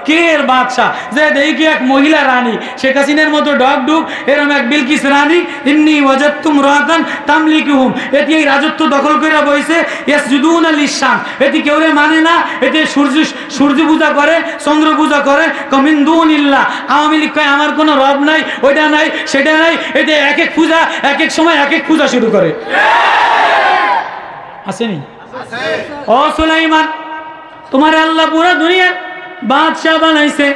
কে এর বাদশা, যে দেখি এক মহিলা রানী শেখ হাসিনার মতো ডগ ডুগ এরম এক বিলকিস রানী, ইন্নী ওয়াজাদতুম রাতান তামলিকুহুম, এটি এই রাজত্ব দখল করে বইছে, ইয়াসজুদুনা লিশাম, এটি কেউরে মানে না, এতে সূর্য পূজা করে, চন্দ্র পূজা করে, মিন দুনিল্লাহ। আওয়ামী লীগ কয় আমার কোনো রব নাই, ওইটা নাই সেটা নাই, এতে এক এক পূজা এক এক সময় এক এক পূজা শুরু করে। আসেনি? ও সুলাইমান, তোমার আল্লাহ পুরা দুনিয়ার বাদশাহ বানাইছে।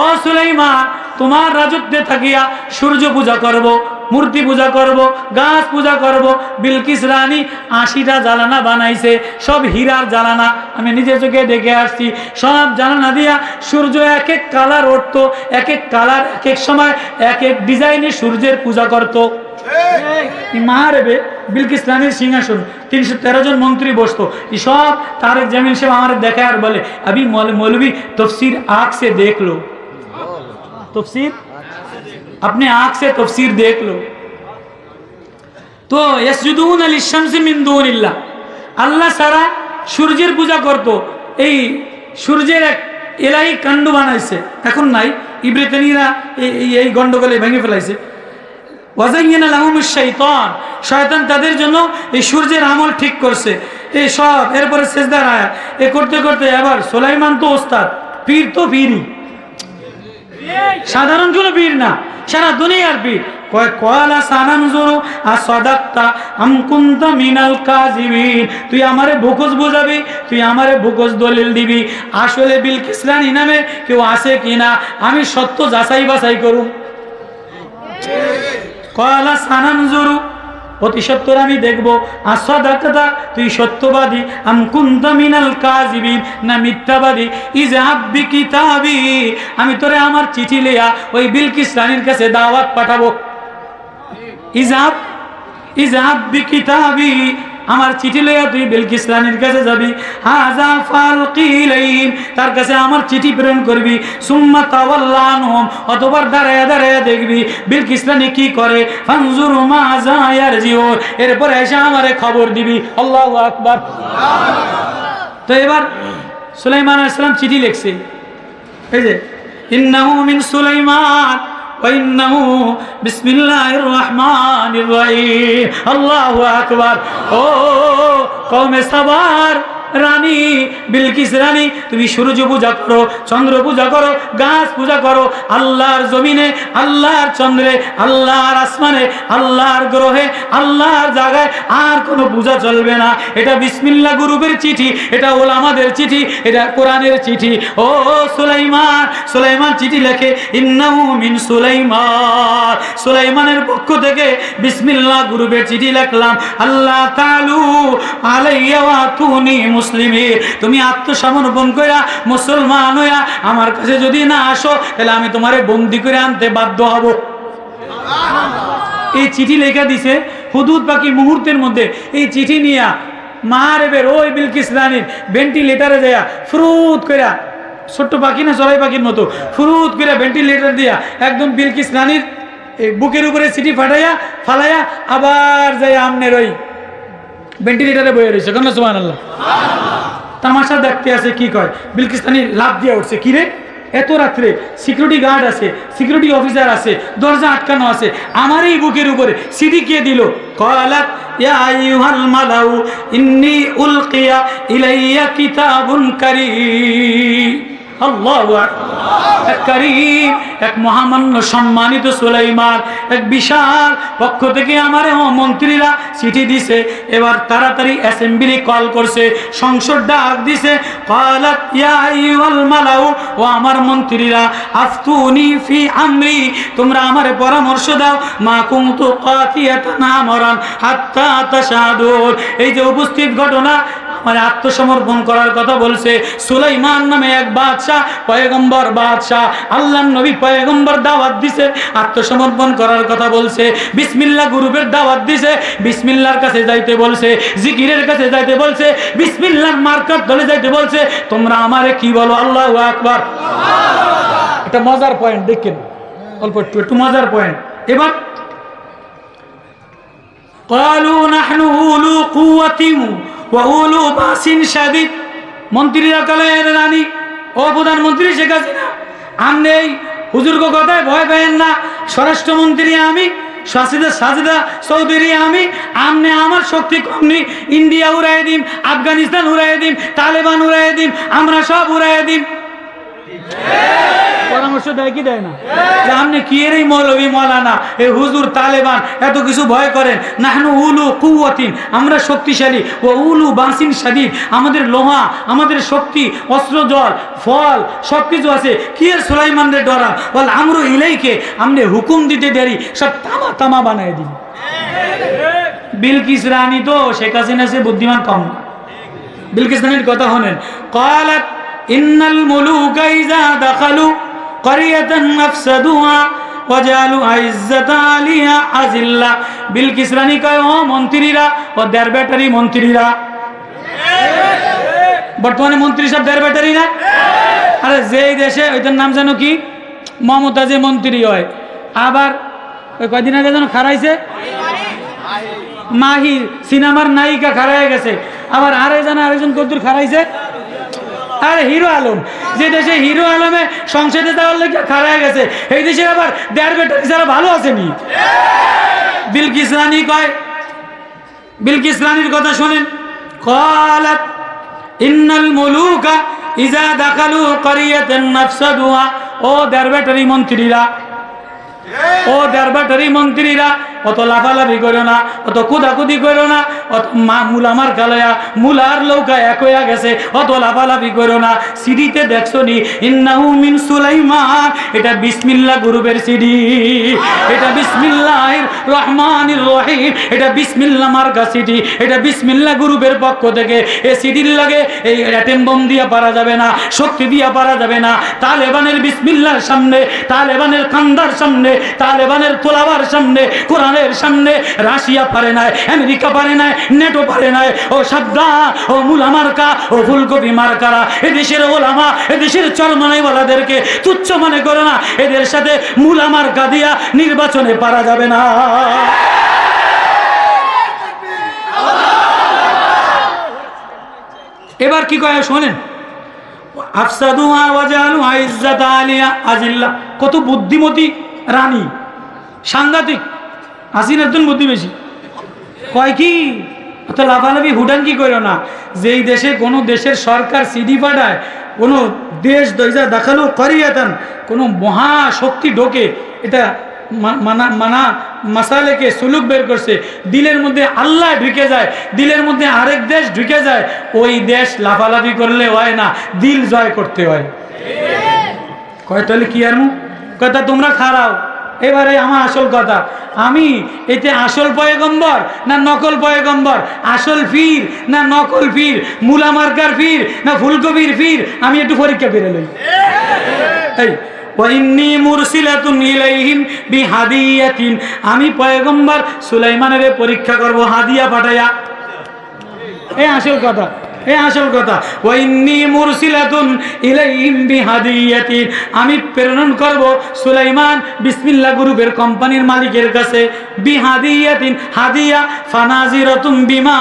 ও সুলাইমান, তোমার রাজত্বে থাকিয়া সূর্য পূজা করব, মূর্তি পূজা করব, গাছ পূজা করব। বিলকিস রানী 80টা জ্বালানা বানাইছে, সব হীরার জ্বালানা, আমি নিজে চোখে দেখে আসছি। সব জ্বালানা দিয়া সূর্য এক এক কালার উঠতো, এক এক কালার এক এক সময় এক এক ডিজাইনে সূর্যের পূজা করতো। মাহারেবে বিলকিস রানীর সিংহাসন 313 জন মন্ত্রী বসতো। সব তারেক জামিল সাহেব আমার দেখায় আর বলে, अभी मौलवी तफसीर आँख से देख लो, तफसीर अपने आँख से तफसीर देख लो। तो यसजुदून लिशम्सि मिन दूनिल्लाह, আল্লাহ সারা সূর্যের পূজা করতো। এই সূর্যের এক এলাহি কাণ্ড বানাইছে, এখন নাই, ইব্রিতানিরা এই গন্ডগোলে ভেঙে ফেলাইছে। ওয়াজাইয়ানা লাহুমুশ শাইতান, শয়তান তাদের জন্য এই সূর্যের আমল ঠিক করছে। এই সব এরপরে সেজদার আয়াত এ করতে করতে এবার সুলাইমান তো ওস্তাদ, পীর তো পীরই, সাধারণ কোনো পীর না, সারা দুনিয়ার পীর। কয় কয়লা সানানজুরু আসাদাক্তা আম কুনতা মিনাল কাযিবিন, তুই আমারে ভুকস বুঝাবি, তুই আমারে ভুকস দলিল দিবি, আসলে বিলকিস রানী নামে কেউ আছে কিনা আমি সত্য যাচাই বাছাই করুম। কয়লা সানানজুরু, অতি সত্তর আমি দেখবো, আসাদাক্তা তুই সত্যবাদী, আম কুনতা মিনাল কাযিবিন না মিথ্যাবাদী। ইযহাব বিকিতাবি, আমি তোরে আমার চিঠি লিয়া ওই বিলকিস রানীর কাছে দাওয়াত পাঠাবো। ইযহাব বিকিতাবি, আমার চিঠি লইয়া তুই বিলকিস রানীর কাছে যাবি। হাযা ফালকিলাইন, তার কাছে আমার চিঠি প্রেরণ করবি। সুম্মা তাওয়াল্লা আনহুম, অতঃপর দাঁড়ায়া দাঁড়ায়া দেখবি বিলকিস রানী কি করে। ফানজুর মাযা ইয়ারজিউন, এরপর এসে আমারে খবর দিবি। আল্লাহু আকবার। তো এবার সুলাইমান আলাইহিস সালাম চিঠি লিখছে, এই যে ইন্নাহু মিন সুলাইমান ওয়াইন্নাহু বিসমিল্লাহির রহমানির রহিম। আল্লাহু আকবার। ও কওমে সাবার রানী বিলকিস রানী, তুমি সূর্য পূজা করো, চন্দ্র পূজা করো, গাছ পূজা করো, আল্লাহর জমিনে, আল্লাহর চন্দ্রে, আল্লাহর আসমানে, আল্লাহর গ্রহে, আল্লাহর জায়গায় আর কোনো পূজা চলবে না। এটা বিসমিল্লাহ গ্রুপের চিঠি, এটা ওলামাদের চিঠি, এটা কোরআনের চিঠি। ও সুলাইমান, সুলাইমান চিঠি লেখে, ইন্নাহু মিন সুলাইমান, সুলাইমানের পক্ষ থেকে বিসমিল্লাহ গ্রুপের চিঠি লিখলাম। আল্লাহ তাআলু আলাইয়া ওয়া তুনি মুসলিমিন, তুমি আত্মসমর্পণ কইরা মুসলমান হইয়া আমার কাছে যদি না আসো তাহলে আমি তোমারে বন্দী করে আনতে বাধ্য হব। এই চিঠি লেখা দিছে হুদুদ বাকি মুহূর্তের মধ্যে। এই চিঠি নিয়া মাহারেবের ওই বিলকিস রানীর ভেন্টিলেটারে দেয়া ফ্রুত কইরা, ছোট্ট পাখি না চড়াই পাখির মতো ফ্রুত কইরা ভেন্টিলেটার দিয়া একদম বিলকিস রানীর এই বুকের উপরে চিঠি ফালাইয়া আবার যাই আমনের ওই ভেন্টিলেটারে বয়ে রয়েছে। কেন সুবহানাল্লাহ। তামাশা দেখতে আছে, কি কয় বিলকিস রানী লাফ দিয়া উঠছে, কিরে এত রাত্রে সিকিউরিটি গার্ড আছে, সিকিউরিটি অফিসার আছে, দরজা আটকানো আছে, আমার এই বুকের উপরে সিডি কে দিল। ক্বালাত ইয়া আইয়ুহাল মালাউ ইন্নী উলকিয়া ইলাইয়া কিতাবুন কারীম। আল্লাহু আকবার। কারীম, এক মহামান্য সম্মানিত সুলাইমান, এক বিশাল পক্ষ থেকে আমার মন্ত্রীরা চিঠি দিছে। এবার তাড়াতাড়ি অ্যাসেম্বলি কল করছে, সংসদ ডাক দিছে। ক্বালাত ইয়া আইয়ুহাল মালাউ, ও আমার মন্ত্রীরা, আফতুনি ফি আমরি, তোমরা আমারে পরামর্শ দাও। মা কুনতু কাতিয়াতান আমরান হাত্তা তাশহাদুন, এই যে উপস্থিত ঘটনা, মানে আত্মসমর্পণ করার কথা বলছে। সুলাইমান নামে এক বাদশাহ, পয়গম্বর বাদশাহ, আল্লাহর নবী পয়গম্বর দাওয়াত দিছে, আত্মসমর্পণ করার কথা বলছে, বিসমিল্লাহ গ্রুপের দাওয়াত দিছে, বিসমিল্লাহর কাছে যাইতে বলছে, জিকিরের কাছে যাইতে বলছে, বিসমিল্লাহর মার্কাত ধরে যাইতে বলছে। তোমরা আমারে কি বলো? আল্লাহু আকবার। এটা মজার পয়েন্ট, দেখেন অল্প একটু মজার পয়েন্ট। এবার ক্বালু নাহনু উলু কুওয়াতিন ওয়া উলু বাসিন শাদীদ, মন্ত্রীরা কলের রানী, ও ও প্রধানমন্ত্রী শেখ হাসিনা, আপনি এই হুজুরগ কথায় ভয় পেয়েন না। স্বরাষ্ট্রমন্ত্রী আমি, সাজিদা চৌধুরী আমি, আমনে আমার শক্তি কম নেই। ইন্ডিয়া উড়াই দিম, আফগানিস্তান উড়াই দিম, তালেবান উড়াই দিম, আমরা সব উড়াই দিম। পরামর্শ দেয় কি দেয় না? আপনি কি এর মৌলবী মৌলানা, এই হুজুর তালেবান এত কিছু ভয় করেন? নাহনু উলু কুওয়াতিন, আমরা শক্তিশালী, ও উলু বাসিন শাদীদ, আমাদের লোহা, আমাদের শক্তি, অস্ত্র, জল, ফল সবকিছু আছে। কি এর সুলাইমানের ডরা? বল আমরু ইলাইকে, আমনে হুকুম দিতে দেরি, সব তামা তামা বানায় দিন। বিলকিস রানী তো শেখ হাসিনা সে বুদ্ধিমান কম না। বিলকিস রানীর কথা শোনেন, ক্বালাত ইন্নাল মুলুকা ইযা দাখালু ক্বরিয়াতান আফসাদুহা ওয়াজালু আইজ্জাতা আলিহা আযিল্লা। বিলকিস রানী কয়, ও মন্ত্রীরা, ও দেড় ব্যাটারি মন্ত্রীরা, বর্তমানে মন্ত্রী সব দেড় ব্যাটারি না? আরে যেই দেশে ওইটার নাম জানো কি, মমতাজে মন্ত্রী হয়, আবার ওই কয়দিন আগে যেন খারাইছে মাহি সিনেমার নায়িকা খারাই গেছে, আবার আরেকজন কদ্দুর খারাইছে, আরে হিরো আলম, যে দেশে হিরো আলমে সংসদে যাওয়ার লেগে খারাই গেছে, এই দেশে আবার দেড় ব্যাটারি যারা ভালো আসেনি। বিলকিস রানী কয়, বিলকিস রানীর কথা শোনেন, ক্বালাত ইন্নাল মুলুকা ইযা দাখালু ক্বরিয়াতান আফসাদুহা। ও দেড় ব্যাটারি মন্ত্রীরা, ও দেড় ব্যাটারি মন্ত্রীরা, অত লাফালাফি করো না, অত কুদাকুদি করো না, অত মুলামার কালায়া মুলার লৌকা এক হইয়া গেছে, অত লাফালাফি করো না। সিডিতে দেখছো নি ইন্নাহু মিন সুলাইমান, এটা বিসমিল্লাহ গ্রুপের সিডি, এটা বিসমিল্লাহির রহমানির রহিম, এটা বিসমিল্লাহ মার্কা সিডি, এটা বিসমিল্লাহ গ্রুপের পক্ষ থেকে। এই সিডির লাগে এই অ্যাটেম বোম দিয়া পারা যাবে না, শক্তি দিয়া পারা যাবে না। তালেবানের বিসমিল্লাহর সামনে, তালেবানের কান্দার সামনে, তালেবানের তোলাবার সামনে, কোরআনের সামনে রাশিয়া পারে নাই, আমেরিকা পারে নাই, নেটো পারে নাই। ও সাদ্দাম, ও মুলা মার্কা, ও ফুলকপি মার্কারা, এদেশের ওলামা, এদেশের চরমনাইওয়ালাদেরকে তুচ্ছ মনে করো না। এদের সাথে মুলা মার্কা দিয়া নির্বাচনে পারা যাবে না। এবার কি কয় শোনেন, আফসাদুহা ওয়াজালু আইজ্জাতা আলিয়া আযিল্লা। কত বুদ্ধিমতী রানী, সাংঘাতিক। হাসিনার জন্য বুদ্ধি বেশি। কয় কি, অত লাফালাফি হুডান কি করো না। যেই দেশে কোনো দেশের সরকার সিডি পাঠায়, কোনো দেশ দইজা দেখালো করিয়াতান, কোনো মহাশক্তি ঢোকে, এটা মানা মাসালেকে সুলুক বের করছে, দিলের মধ্যে আল্লাহ ঢুকে যায়, দিলের মধ্যে আরেক দেশ ঢুকে যায়, ওই দেশ লাফালাফি করলে হয় না, দিল জয় করতে হয়। কয় তাহলে কি আর কথা, তোমরা খারাও। এবারে আমার আসল কথা, আমি এতে আসল পয়গম্বর না নকল পয়গম্বর, আসল ফির না নকল ফির, মুলা মার্কার ফির না ফুলকপির ফির, আমি একটু পরীক্ষা করে লই। এই ওয়াইন্নী মুরসিলাতুন ইলাইহিম বিহাদিয়াতিন, আমি পয়গম্বর সুলাইমানের পরীক্ষা করব হাদিয়া পাঠায়া। এই আসল কথা, এই আসল কথা। ওয়াইন্নী মুরসিলাতুন ইলাইহিম বিহাদিয়াতিন, আমি প্রেরণ করব সুলাইমান বিসমিল্লাহ গ্রুপের কোম্পানির মালিকের কাছে। বিহাদিয়াতিন, হাদিয়া, ফানাজিরাতুম বিমা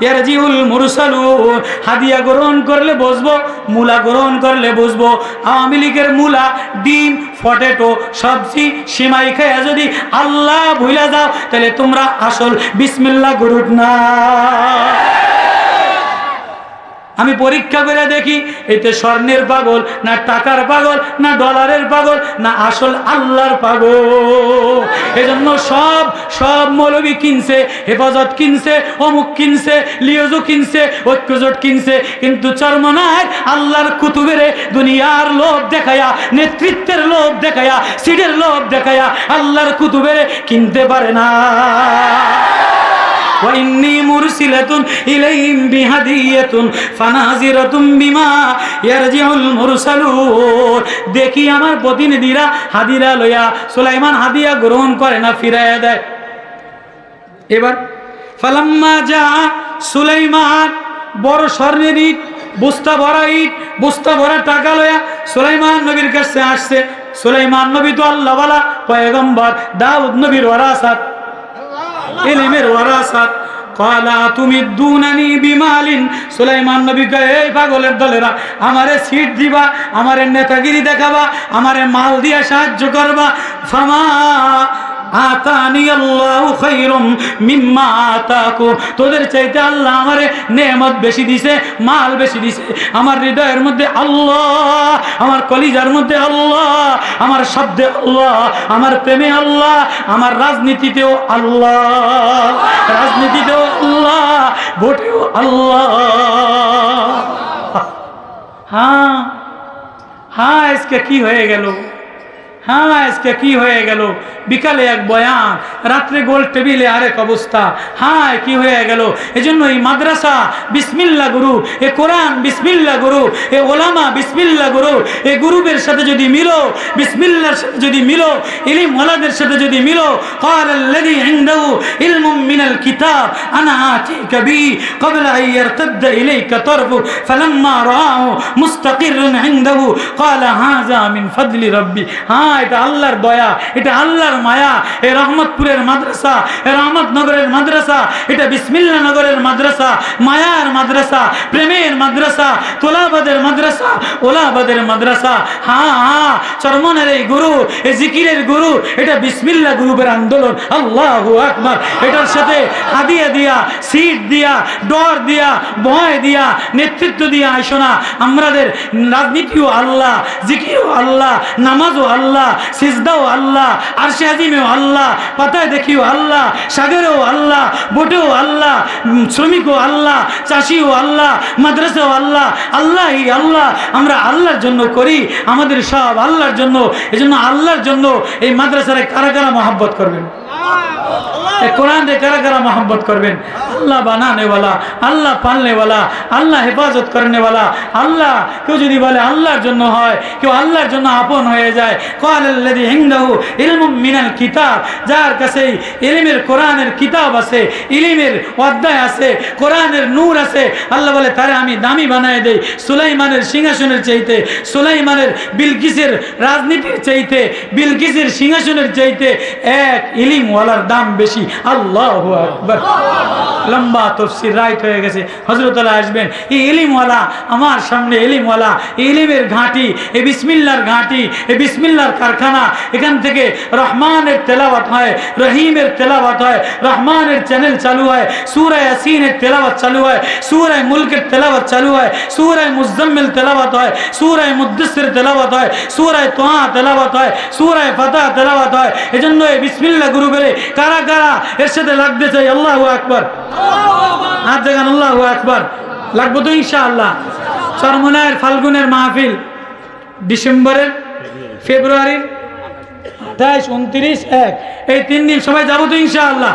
ইয়ারজিউল মুরসালুন, হাদিয়া গ্রহণ করলে বসবো, মূলা গ্রহণ করলে বসবো। আওয়ামী লীগের মূলা, ডিম, পটেটো, সবজি, সিমাই খেয়ে যদি আল্লাহ ভুলে যাও, তাহলে তোমরা আসল বিসমিল্লাহ গ্রুপ না। আমি পরীক্ষা করে দেখি এতে স্বর্ণের পাগল না টাকার পাগল না ডলারের পাগল না আসল আল্লাহর পাগল। এজন্য সব মৌলবী কিনছে, হেফাজত কিনছে, অমুক কিনছে, লিওজো কিনছে, ঐক্যজোট কিনছে, কিন্তু চরমনায় আল্লাহর কুতুবের দুনিয়ার লোভ দেখায়া, নেতৃত্বের লোভ দেখায়া, সিটের লোভ দেখায়া আল্লাহর কুতুবের কিনতে পারে না। ওয়াইন্নী মুরসিলাতুন ইলাইহিম বিহাদিয়াতুন ফানাজিরাতুম বিমা ইয়ারজিউল মুরসালুন, দেখি আমার প্রতিনিধিরা হাদিয়া লইয়া সুলাইমান হাদিয়া গ্রহণ করে না, ফিরাইয়া দেয়। এবার ফালাম্মা জা সুলাইমান, বড় স্বর্ণের ইট, বস্তা ভরা ইট, বস্তা ভরা টাকা লইয়া সুলাইমান নবীর কাছে আসছে। সুলাইমান নবী তো আল্লাহওয়ালা পয়গম্বর, দাউদ নবীর ওয়ারাসাত, ইলমের ওয়ারাসাত। ক্বালা তুমিদ্দুনানি বিমালিন, সুলাইমান নবী কয় এই পাগলের দলেরা আমারে সিট দিবা, আমারে নেতাগিরি দেখাবা, আমারে মাল দিয়া সাহায্য করবা। ফামা আতানি আল্লাহু খায়রুম মিম্মা আতাকু, তোদের চাইতে আল্লাহ আমারে নেয়ামত বেশি দিছে, মাল বেশি দিছে। আমার হৃদয়ের মধ্যে আল্লাহ, আমার কলিজার মধ্যে আল্লাহ, আমার শব্দে আল্লাহ, আমার প্রেমে আল্লাহ, আমার রাজনীতিতেও আল্লাহ, রাজনীতিতেও আল্লাহ, ভোটেও আল্লাহ। হ্যাঁ হ্যাঁ, আজকে কি হয়ে গেল? হ্যাঁ আজকে কি হয়ে গেল? বিকালে এক বয়ান, রাত্রে গোল টেবিলে আরেক অবস্থা। হ্যাঁ কি হয়ে গেল? এজন্য এই মাদ্রাসা বিসমিল্লাহ গুরু, এ কোরআন বিসমিল্লাহ গুরু, এ ওলামা বিসমিল্লাহ গুরু, এ গুরুদের সাথে যদি মিলো, বিসমিল্লাহর সাথে যদি মিলো, ইলম ওয়ালাদের সাথে যদি মিলো, قال الذي عنده علم من الكتاب انا اتيك به قبل ان يرتد اليك طرفك فلما رآه مستقرا عنده قال هذا من فضل ربي। হ্যাঁ এটা আল্লাহর দয়া, এটা আল্লাহর মায়া। এ রহমতপুরের মাদ্রাসা, এ রহমতনগরের মাদ্রাসা, এটা বিসমিল্লাহ নগরের মাদ্রাসা, মায়ার মাদ্রাসা, প্রেমের মাদ্রাসা, তোলাবাদের মাদ্রাসা, ওলাবাদের মাদ্রাসা। হ্যাঁ হ্যাঁ, চরমনের এই গুরু, এই জিকিরের গুরু, এটা বিসমিল্লাহ গ্রুপের আন্দোলন। আল্লাহু আকবার। এটার সাথে হাদিয়া দিয়া, সিট দিয়া, ডর দিয়া, ভয় দিয়া, নেতৃত্ব দিয়া আইসো না। আমাদের রাজনীতিও আল্লাহ, জিকিরও আল্লাহ, নামাজও আল্লাহ, সিজদাও আল্লাহ, আরশে আজিমেও আল্লাহ, পাতায় দেখিও আল্লাহ, সাগরেও আল্লাহ, বোটেও আল্লাহ, শ্রমিকও আল্লাহ, চাষিও আল্লাহ, মাদ্রাসাও আল্লাহ। আল্লাহই আল্লাহ, আমরা আল্লাহর জন্য করি, আমাদের সব আল্লাহর জন্য। এজন্য আল্লাহর জন্য এই মাদ্রাসারে কারা কারা মহব্বত করবেন? কোরআন রে কারা কারা মহব্বত করবেন? আল্লাহ বানানে ওয়ালা, আল্লাহ পালনে ওয়ালা, আল্লাহ হেফাজত করনে ওয়ালা। আল্লাহ কেউ যদি বলে আল্লাহর জন্য হয়, কেউ আল্লাহর জন্য আপন হয়ে যায়। ক্বালাল্লাযী ইনদাহু ইলমুম মিনাল কিতাব, যার কাছে ইলমের কোরআনের কিতাব আছে, ইলমের অধ্যায় আছে, কোরআনের নূর আছে, আল্লাহ বলে তারে আমি দামি বানায় দেই। সুলাইমানের সিংহাসনের চাইতে, সুলাইমানের বিলকিসের রাজনীতির চাইতে, বিলকিসের সিংহাসনের চাইতে এক ইলমওয়ালার দাম বেশি। আল্লাহু আকবার। লম্বা তাফসীর রাইট হয়ে গেছে, হযরত আলী আসবেন। এই ইলমওয়ালা আমার সামনে, ইলমওয়ালা, ইলমের ঘাঁটি, এই বিসমিল্লাহর ঘাঁটি, এই বিসমিল্লাহর কারখানা। এখান থেকে রহমানের তেলাওয়াত হয়, রহিমের তেলাওয়াত হয়, রহমানের চ্যানেল চালু হয়, সূরা ইয়াসিনের তেলাওয়াত চালু হয়, সূরা মুলকের তেলাওয়াত চালু হয়, সূরা মুজাম্মিল তেলাওয়াত হয়, সূরা মুদ্দাসসির তেলাওয়াত হয়, সূরা তোহা তেলাওয়াত হয়, সূরা ফাতিহা তেলাওয়াত হয়। এজন্য এই বিসমিল্লাহ গুরু বলে কারা কারা এর সাথে লাগতে চাই? আল্লাহু আকবার। হাত জাগান, আল্লাহু আকবার। লাগবো তো ইনশাআল্লাহ। চরমনায়ের ফাল্গুনের মাহফিল ডিসেম্বরের, ফেব্রুয়ারির 28, 29, 1 এই 3 দিন সবাই যাবো তো ইনশাআল্লাহ?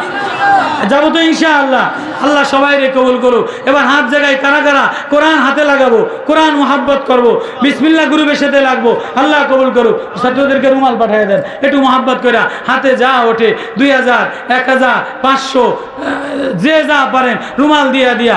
যাবো তো ইনশাআল্লাহ? আল্লাহ সবাই রে কবুল করো। এবার হাত জায়গায় কারা কারা কোরআন হাতে লাগাবো, কোরআন মোহাব্বত করবো, বিসমিল্লাহ গ্রুপের সাথে লাগবো। আল্লাহ কবুল করো। ছাত্রদেরকে রুমাল পাঠিয়ে দেন, একটু মোহাব্বত করে হাতে যা ওঠে, 2000, 1000, 500 যে যা পারেন রুমাল দিয়া দিয়া